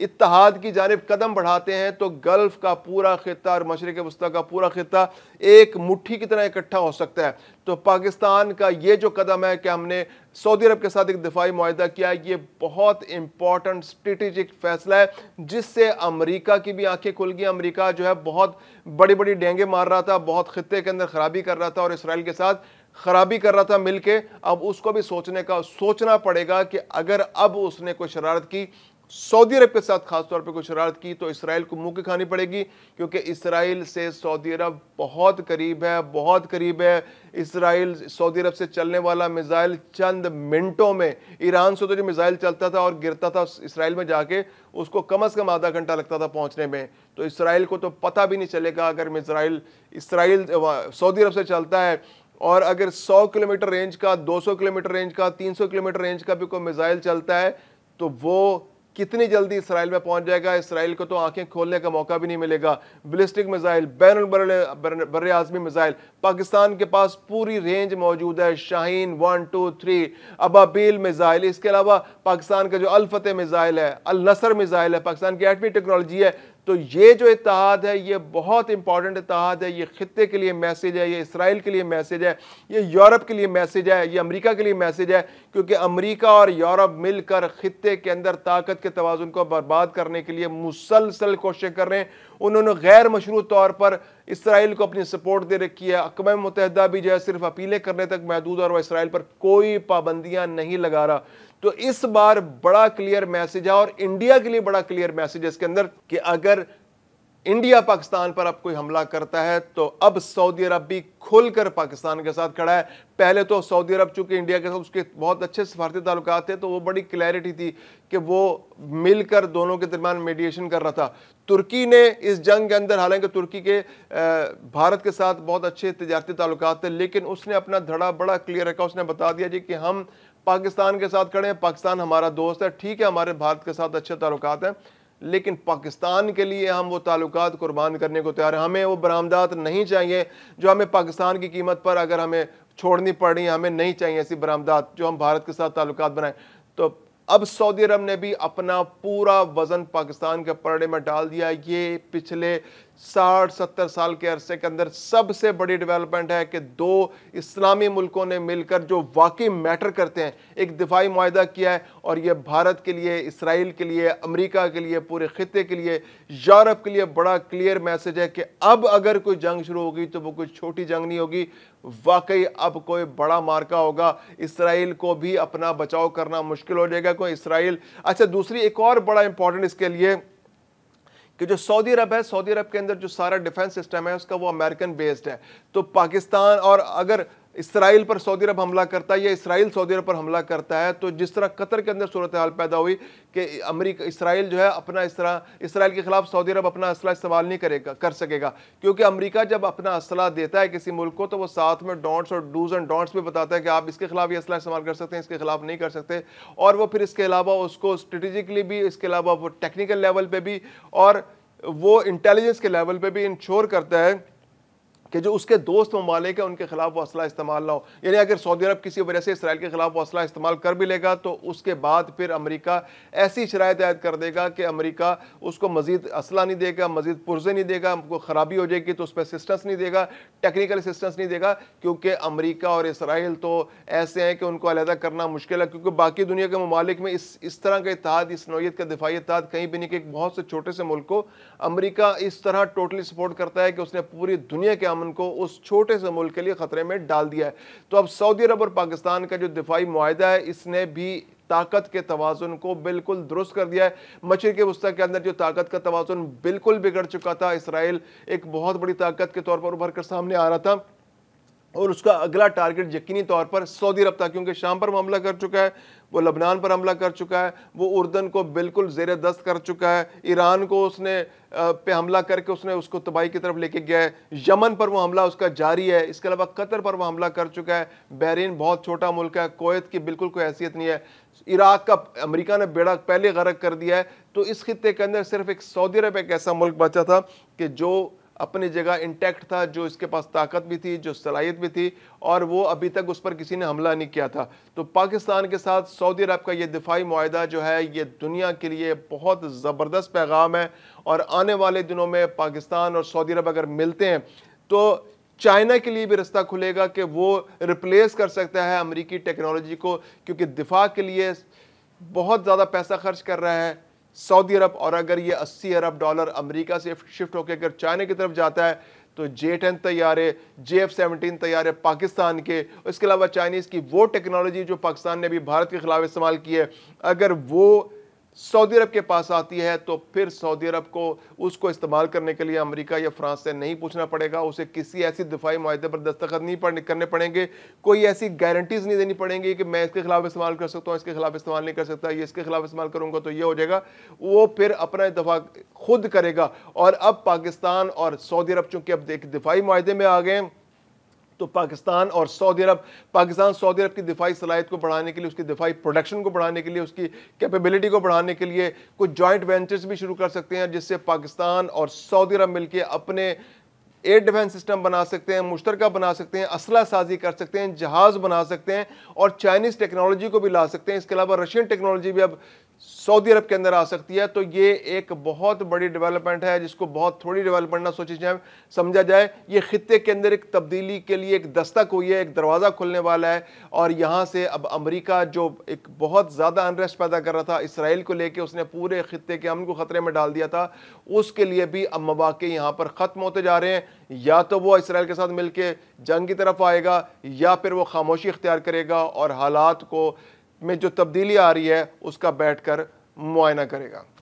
اتحاد کی جانب قدم بڑھاتے ہیں تو گلف کا پورا خطہ اور مشرق وسطیٰ کا پورا خطہ ایک مٹھی کی طرح اکٹھا ہو سکتا ہے۔ تو پاکستان کا یہ جو قدم ہے کہ ہم نے سعودی عرب کے ساتھ ایک دفاعی معاہدہ کیا، یہ بہت امپورٹنٹ اسٹریٹجک فیصلہ ہے، جس سے امریکہ کی بھی آنکھیں کھل گئی۔ امریکہ جو ہے بہت بڑی بڑی ڈینگیں مار رہا تھا، بہت خطے کے اندر خرابی کر رہا تھا اور اسرائیل کے ساتھ خرابی کر رہا تھا مل کے۔ اب اس کو بھی سوچنا پڑے گا کہ اگر اب اس نے کوئی شرارت کی، سعودی عرب کے ساتھ خاص طور پہ کوئی شرارت کی، تو اسرائیل کو منہ کی کھانی پڑے گی، کیونکہ اسرائیل سے سعودی عرب بہت قریب ہے، بہت قریب ہے۔ اسرائیل سعودی عرب سے چلنے والا میزائل چند منٹوں میں، ایران سے تو جو میزائل چلتا تھا اور گرتا تھا اسرائیل میں جا کے، اس کو کم از کم آدھا گھنٹہ لگتا تھا پہنچنے میں۔ تو اسرائیل کو تو پتہ بھی نہیں چلے گا اگر اسرائیل سعودی عرب سے چلتا ہے، اور اگر 100 کلومیٹر رینج کا، 200 کلومیٹر رینج کا، 300 کلومیٹر رینج کا بھی کوئی میزائل چلتا ہے، تو وہ کتنی جلدی اسرائیل میں پہنچ جائے گا۔ اسرائیل کو تو آنکھیں کھولنے کا موقع بھی نہیں ملے گا۔ بیلسٹک میزائل، بر اعظمی میزائل، پاکستان کے پاس پوری رینج موجود ہے۔ شاہین 1 2 3، ابابیل میزائل، اس کے علاوہ پاکستان کا جو الفتح میزائل ہے، النصر میزائل ہے، پاکستان کی ایٹمی ٹیکنالوجی ہے۔ تو یہ جو اتحاد ہے یہ بہت امپورٹنٹ اتحاد ہے، یہ خطے کے لیے میسیج ہے، یہ اسرائیل کے لیے میسیج ہے، یہ یورپ کے لیے میسیج ہے، یہ امریکہ کے لیے میسیج ہے، کیونکہ امریکہ اور یورپ مل کر خطے کے اندر طاقت کے توازن کو برباد کرنے کے لیے مسلسل کوششیں کر رہے ہیں۔ انہوں نے غیر مشروط طور پر اسرائیل کو اپنی سپورٹ دے رکھی ہے۔ اقوام متحدہ بھی جو ہے صرف اپیلیں کرنے تک محدود، اور وہ اسرائیل پر کوئی پابندیاں نہیں لگا رہا۔ تو اس بار بڑا کلیئر میسیج ہے، اور انڈیا کے لیے بڑا کلیئر میسیج ہے اس کے اندر، کہ اگر انڈیا پاکستان پر اب کوئی حملہ کرتا ہے تو اب سعودی عرب بھی کھل کر پاکستان کے ساتھ کھڑا ہے۔ پہلے تو سعودی عرب چونکہ انڈیا کے ساتھ اس کے بہت اچھے سفارتی تعلقات تھے، تو وہ بڑی کلیئرٹی تھی کہ وہ مل کر دونوں کے درمیان میڈیشن کر رہا تھا۔ ترکی نے اس جنگ کے اندر، حالانکہ ترکی کے بھارت کے ساتھ بہت اچھے تجارتی تعلقات تھے، لیکن اس نے اپنا دھڑا بڑا کلیئر رکھا۔ اس نے بتا دیا جی کہ ہم پاکستان کے ساتھ کھڑے ہیں، پاکستان ہمارا دوست ہے، ٹھیک ہے ہمارے بھارت کے ساتھ اچھے تعلقات ہیں، لیکن پاکستان کے لیے ہم وہ تعلقات قربان کرنے کو تیار ہیں۔ ہمیں وہ برآمدات نہیں چاہیے جو ہمیں پاکستان کی قیمت پر اگر ہمیں چھوڑنی پڑ رہی ہیں، ہمیں نہیں چاہیے ایسی برآمدات جو ہم بھارت کے ساتھ تعلقات بنائیں۔ تو اب سعودی عرب نے بھی اپنا پورا وزن پاکستان کے پلڑے میں ڈال دیا۔ یہ پچھلے 60-70 سال کے عرصے کے اندر سب سے بڑی ڈیولپمنٹ ہے کہ دو اسلامی ملکوں نے مل کر جو واقعی میٹر کرتے ہیں ایک دفاعی معاہدہ کیا ہے، اور یہ بھارت کے لیے، اسرائیل کے لیے، امریکہ کے لیے، پورے خطے کے لیے، یورپ کے لیے بڑا کلیئر میسج ہے کہ اب اگر کوئی جنگ شروع ہوگی تو وہ کوئی چھوٹی جنگ نہیں ہوگی، واقعی اب کوئی بڑا مارکا ہوگا۔ اسرائیل کو بھی اپنا بچاؤ کرنا مشکل ہو جائے گا، کوئی اسرائیل اچھا دوسری ایک اور بڑا امپورٹنٹ اس کے لیے کہ جو سعودی عرب ہے، سعودی عرب کے اندر جو سارا ڈیفنس سسٹم ہے اس کا وہ امریکن بیسڈ ہے۔ تو پاکستان، اور اگر اسرائیل پر سعودی عرب حملہ کرتا ہے یا اسرائیل سعودی عرب پر حملہ کرتا ہے، تو جس طرح قطر کے اندر صورتحال پیدا ہوئی کہ اسرائیل جو ہے اپنا اسرائیل کے خلاف سعودی عرب اپنا اسلحہ استعمال نہیں کر سکے گا، کیونکہ امریکہ جب اپنا اسلحہ دیتا ہے کسی ملک کو تو وہ ساتھ میں ڈونٹس اور ڈوز اینڈ ڈونٹس بھی بتاتا ہے کہ آپ اس کے خلاف یہ اسلحہ استعمال کر سکتے ہیں، اس کے خلاف نہیں کر سکتے، اور وہ پھر اس کے علاوہ اس کو اسٹریٹجکلی بھی، اس کے علاوہ وہ ٹیکنیکل لیول پہ بھی اور وہ انٹیلیجنس کے لیول پہ بھی انشور کرتا ہے کہ جو اس کے دوست ممالک ہیں ان کے خلاف وہ اسلحہ استعمال نہ ہو۔ یعنی اگر سعودی عرب کسی وجہ سے اسرائیل کے خلاف وہ اسلحہ استعمال کر بھی لے گا تو اس کے بعد پھر امریکہ ایسی شرائط عائد کر دے گا کہ امریکہ اس کو مزید اسلحہ نہیں دے گا، مزید پرزے نہیں دے گا، کوئی خرابی ہو جائے گی تو اس پہ اسسٹنس نہیں دے گا، ٹیکنیکل اسسٹنس نہیں دے گا، کیونکہ امریکہ اور اسرائیل تو ایسے ہیں کہ ان کو علیحدہ کرنا مشکل ہے، کیونکہ باقی دنیا کے ممالک میں اس طرح کا اتحاد، اس نوعیت کا دفاعی اتحاد کہیں بھی نہیں، کہ بہت سے چھوٹے سے ملک کو امریکہ اس طرح ٹوٹلی سپورٹ کرتا ہے کہ اس نے پوری دنیا کے امن کو اس چھوٹے سے ملک کے لیے خطرے میں ڈال دیا ہے۔ تو اب سعودی عرب اور پاکستان کا جو دفاعی معاہدہ ہے اس نے بھی طاقت کے توازن کو بالکل درست کر دیا ہے۔ مشرق وسطیٰ کے اندر جو طاقت کا توازن بالکل بگڑ چکا تھا، اسرائیل ایک بہت بڑی طاقت کے طور پر ابھر کر سامنے آ رہا تھا، اور اس کا اگلا ٹارگٹ یقینی طور پر سعودی عرب تھا، کیونکہ شام پر وہ حملہ کر چکا ہے، وہ لبنان پر حملہ کر چکا ہے، وہ اردن کو بالکل زیر دست کر چکا ہے، ایران کو اس نے پہ حملہ کر کے اس کو تباہی کی طرف لے کے گیا ہے، یمن پر وہ حملہ اس کا جاری ہے، اس کے علاوہ قطر پر وہ حملہ کر چکا ہے، بحرین بہت چھوٹا ملک ہے، کویت کی بالکل کوئی حیثیت نہیں ہے، عراق کا امریکہ نے بیڑا پہلے غرق کر دیا ہے۔ تو اس خطے کے اندر صرف ایک سعودی عرب ایک ایسا ملک بچا تھا کہ جو اپنی جگہ انٹیکٹ تھا، جو اس کے پاس طاقت بھی تھی، جو صلاحیت بھی تھی، اور وہ ابھی تک اس پر کسی نے حملہ نہیں کیا تھا۔ تو پاکستان کے ساتھ سعودی عرب کا یہ دفاعی معاہدہ جو ہے یہ دنیا کے لیے بہت زبردست پیغام ہے، اور آنے والے دنوں میں پاکستان اور سعودی عرب اگر ملتے ہیں تو چائنا کے لیے بھی رستہ کھلے گا کہ وہ ریپلیس کر سکتا ہے امریکی ٹیکنالوجی کو، کیونکہ دفاع کے لیے بہت زیادہ پیسہ خرچ کر رہا ہے سعودی عرب، اور اگر یہ $80 ارب امریکہ سے شفٹ ہو کے اگر چائنا کی طرف جاتا ہے تو J-10 طیارے، JF-17 طیارے پاکستان کے، اس کے علاوہ چائنیز کی وہ ٹیکنالوجی جو پاکستان نے ابھی بھارت کے خلاف استعمال کی ہے، اگر وہ سعودی عرب کے پاس آتی ہے تو پھر سعودی عرب کو اس کو استعمال کرنے کے لیے امریکہ یا فرانس سے نہیں پوچھنا پڑے گا، اسے کسی ایسی دفاعی معاہدے پر دستخط نہیں کرنے پڑیں گے، کوئی ایسی گارنٹیز نہیں دینی پڑیں گی کہ میں اس کے خلاف استعمال کر سکتا ہوں، اس کے خلاف استعمال نہیں کر سکتا، یہ اس کے خلاف استعمال کروں گا تو یہ ہو جائے گا، وہ پھر اپنا دفاع خود کرے گا۔ اور اب پاکستان اور سعودی عرب چونکہ اب دفاعی معاہدے میں آ گئے ہیں، تو پاکستان سعودی عرب کی دفاعی صلاحیت کو بڑھانے کے لیے، اس کی دفاعی پروڈکشن کو بڑھانے کے لیے، اس کی کیپیبلٹی کو بڑھانے کے لیے کچھ جوائنٹ وینچرز بھی شروع کر سکتے ہیں، جس سے پاکستان اور سعودی عرب مل کے اپنے ایئر ڈیفنس سسٹم بنا سکتے ہیں، مشترکہ بنا سکتے ہیں، اسلحہ سازی کر سکتے ہیں، جہاز بنا سکتے ہیں، اور چائنیز ٹیکنالوجی کو بھی لا سکتے ہیں۔ اس کے علاوہ رشین ٹیکنالوجی بھی اب سعودی عرب کے اندر آ سکتی ہے۔ تو یہ ایک بہت بڑی ڈیولپمنٹ ہے، جس کو بہت تھوڑی ڈیولپمنٹ نہ سوچی جائے، سمجھا جائے۔ یہ خطے کے اندر ایک تبدیلی کے لیے ایک دستک ہوئی ہے، ایک دروازہ کھلنے والا ہے، اور یہاں سے اب امریکہ جو ایک بہت زیادہ انریسٹ پیدا کر رہا تھا اسرائیل کو لے کے، اس نے پورے خطے کے امن کو خطرے میں ڈال دیا تھا، اس کے لیے بھی اب مواقع یہاں پر ختم ہوتے جا رہے ہیں۔ یا تو وہ اسرائیل کے ساتھ مل کے جنگ کی طرف آئے گا، یا پھر وہ خاموشی اختیار کرے گا اور حالات کو میں جو تبدیلی آ رہی ہے اس کا بیٹھ کر معائنہ کرے گا۔